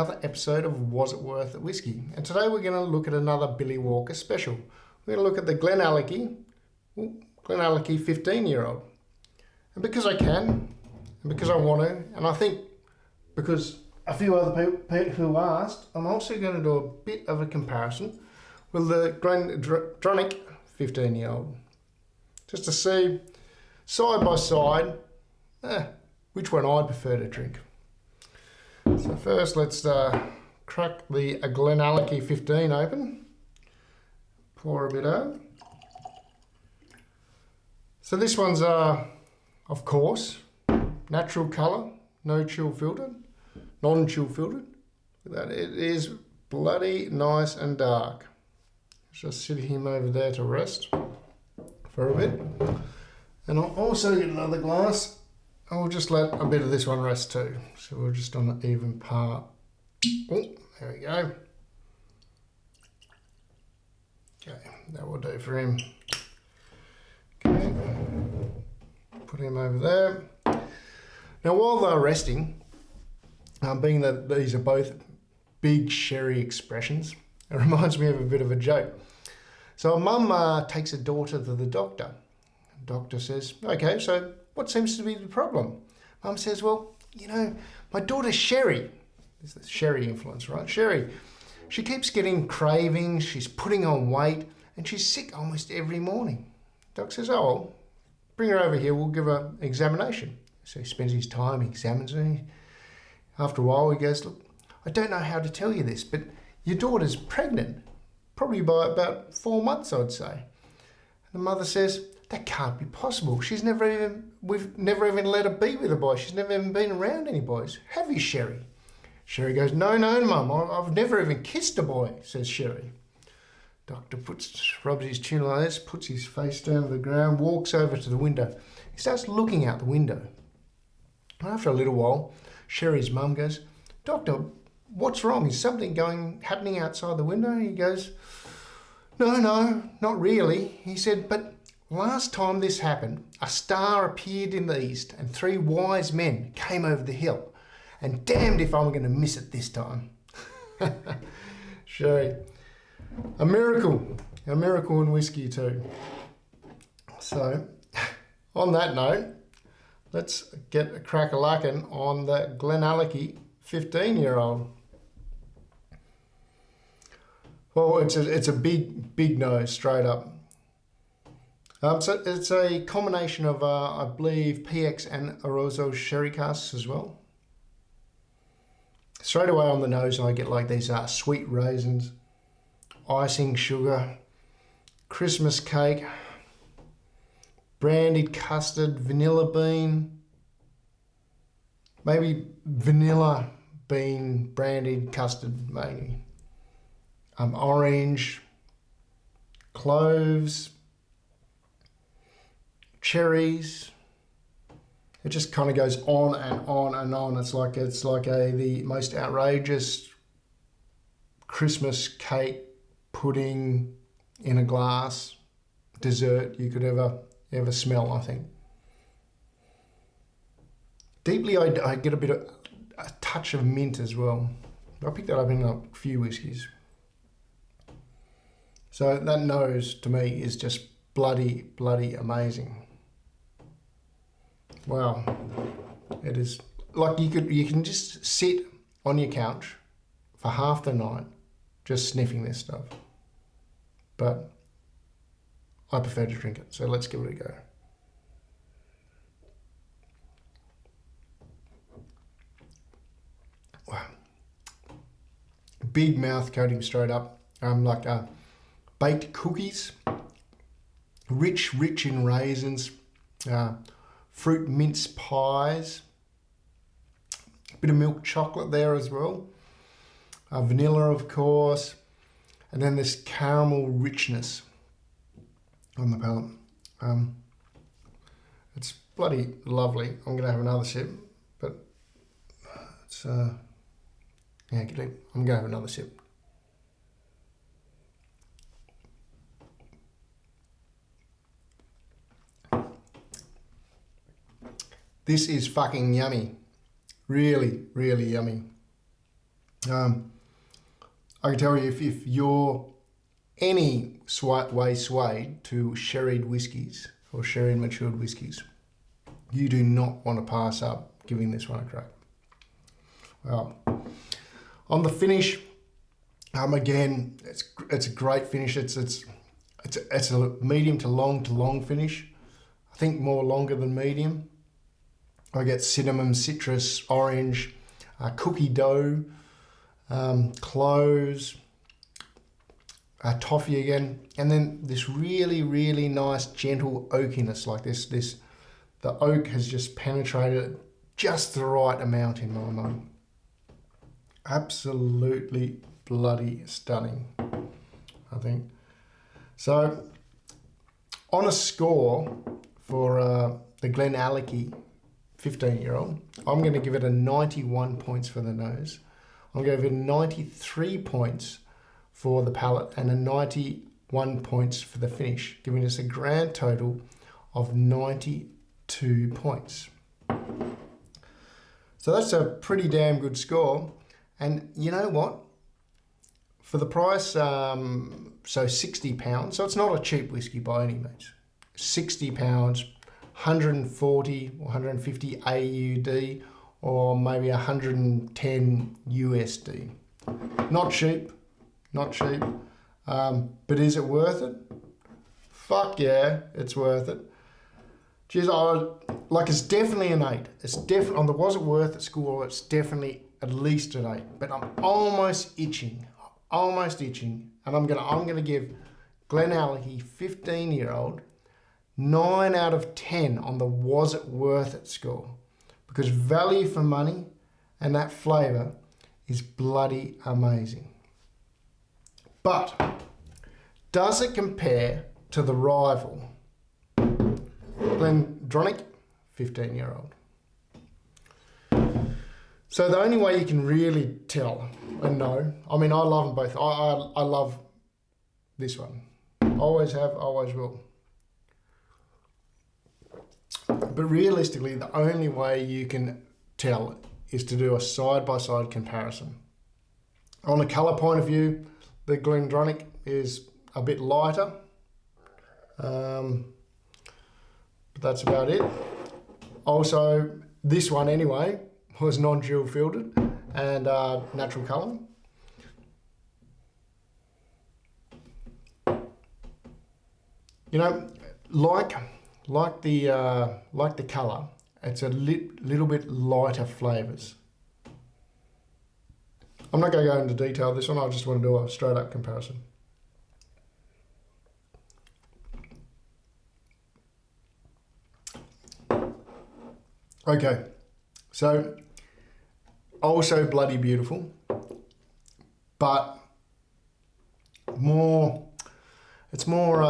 another episode of Was It Worth It Whiskey. And today we're going to look at another Billy Walker special. We're going to look at the GlenAllachie 15-year-old. And because I can, and because I want to, and I think because a few other people who asked, I'm also going to do a bit of a comparison with the GlenDronach 15-year-old. Just to see, side by side, which one I'd prefer to drink. So first let's crack the GlenAllachie 15 open. Pour a bit out. So this one's, of course, natural colour, no chill filtered, non-chill filtered. That it is bloody nice and dark. Just sit him over there to rest for a bit. And I'll also get another glass. I'll just let a bit of this one rest too. So we're just on an even part. Oh, there we go. Okay, that will do for him. Okay, put him over there. Now while they're resting, being that these are both big sherry expressions, it reminds me of a bit of a joke. So a mum takes a daughter to the doctor. The doctor says, okay, so what seems to be the problem? Mum says, well, you know, my daughter Sherry, this is the Sherry influence, right? Sherry, she keeps getting cravings, she's putting on weight, and she's sick almost every morning. Doc says, oh, well, bring her over here, we'll give her an examination. So he spends his time, examines her. After a while, he goes, look, I don't know how to tell you this, but your daughter's pregnant, probably by about 4 months, I'd say. And the mother says, that can't be possible. We've never even let her be with a boy. She's never even been around any boys. Have you, Sherry? Sherry goes, no, Mum, I've never even kissed a boy, says Sherry. Doctor rubs his chin like this, puts his face down to the ground, walks over to the window. He starts looking out the window. And after a little while, Sherry's mum goes, Doctor, what's wrong? Is something happening outside the window? He goes, no, not really. He said, but last time this happened, a star appeared in the east and 3 wise men came over the hill. And damned if I'm going to miss it this time. Sherry. A miracle in whiskey too. So, on that note, let's get a crack-a-lackin' on the GlenAllachie 15-year-old. Well, it's a big nose, straight up. So it's a combination of, I believe, PX and Arozo sherry casks as well. Straight away on the nose, I get like these sweet raisins, icing sugar, Christmas cake, brandied custard, vanilla bean, maybe vanilla bean brandied custard, maybe. Orange, cloves, cherries. It just kind of goes on and on and on. It's like the most outrageous Christmas cake pudding in a glass dessert you could ever smell, I think. Deeply, I get a touch of mint as well. I picked that up in a few whiskies. So that nose to me is just bloody amazing. Wow, it is like you can just sit on your couch for half the night just sniffing this stuff. But I prefer to drink it, so let's give it a go. Wow, big mouth coating straight up, like baked cookies, rich in raisins. Fruit mince pies, a bit of milk chocolate there as well, vanilla of course, and then this caramel richness on the palate. It's bloody lovely. I'm going to have another sip, but it's I'm going to have another sip. This is fucking yummy. Really, really yummy. I can tell you, if you're any way swayed to sherried whiskies or sherry matured whiskies, you do not want to pass up giving this one a crack. Well, on the finish, again, it's a great finish. It's a medium to long finish. I think more longer than medium. I get cinnamon, citrus, orange, cookie dough, cloves, toffee again, and then this really, really nice gentle oakiness like this. The oak has just penetrated just the right amount in my mind. Absolutely bloody stunning, I think. So, on a score for the GlenAllachie 15-year-old, I'm going to give it a 91 points for the nose. I'm going to give it 93 points for the palate and a 91 points for the finish, giving us a grand total of 92 points. So that's a pretty damn good score. And you know what? For the price, so £60, so it's not a cheap whiskey by any means. £60, 140 or 150 AUD, or maybe 110 USD. Not cheap, but is it worth it? Fuck yeah, it's worth it. Geez, it's definitely an 8. It's definitely on the was it worth it score. It's definitely at least an 8. But I'm almost itching, and I'm gonna give GlenAllachie 15-year-old 9 out of 10 on the was it worth it score, because value for money and that flavour is bloody amazing. But does it compare to the rival, GlenDronach 15-year-old? So the only way you can really tell and know, I mean, I love them both. I love this one. Always have, always will. But realistically, the only way you can tell is to do a side-by-side comparison. On a colour point of view, the GlenDronach is a bit lighter. But that's about it. Also, this one anyway was non-dual filtered and natural colouring. You know, like the colour, it's a little bit lighter flavours. I'm not going to go into detail this one. I just want to do a straight up comparison. Okay, so also bloody beautiful, but it's more,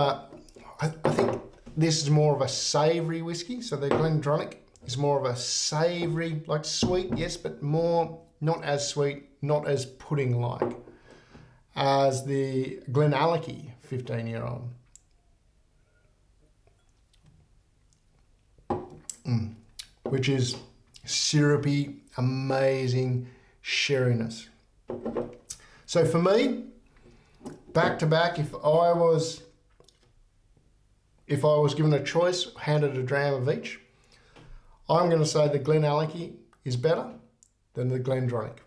I think this is more of a savoury whiskey. So the GlenDronach is more of a savoury, like sweet, yes, but more, not as sweet, not as pudding-like as the GlenAllachie 15-year-old. Which is syrupy, amazing sherriness. So for me, back to back, if I was given a choice, handed a dram of each, I'm going to say the GlenAllachie is better than the GlenDronach.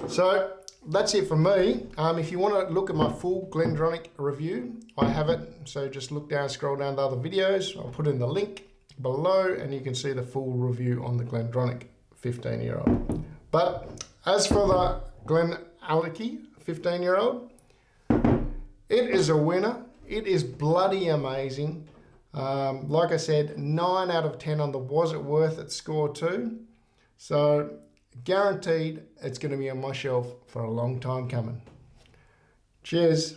So that's it from me. If you want to look at my full GlenDronach review, I have it. So just look down, scroll down the other videos. I'll put in the link below and you can see the full review on the GlenDronach 15-year-old. But as for the GlenAllachie 15-year-old, it is a winner. It is bloody amazing. Like I said, 9 out of 10 on the was it worth it score too. So guaranteed it's going to be on my shelf for a long time coming. Cheers.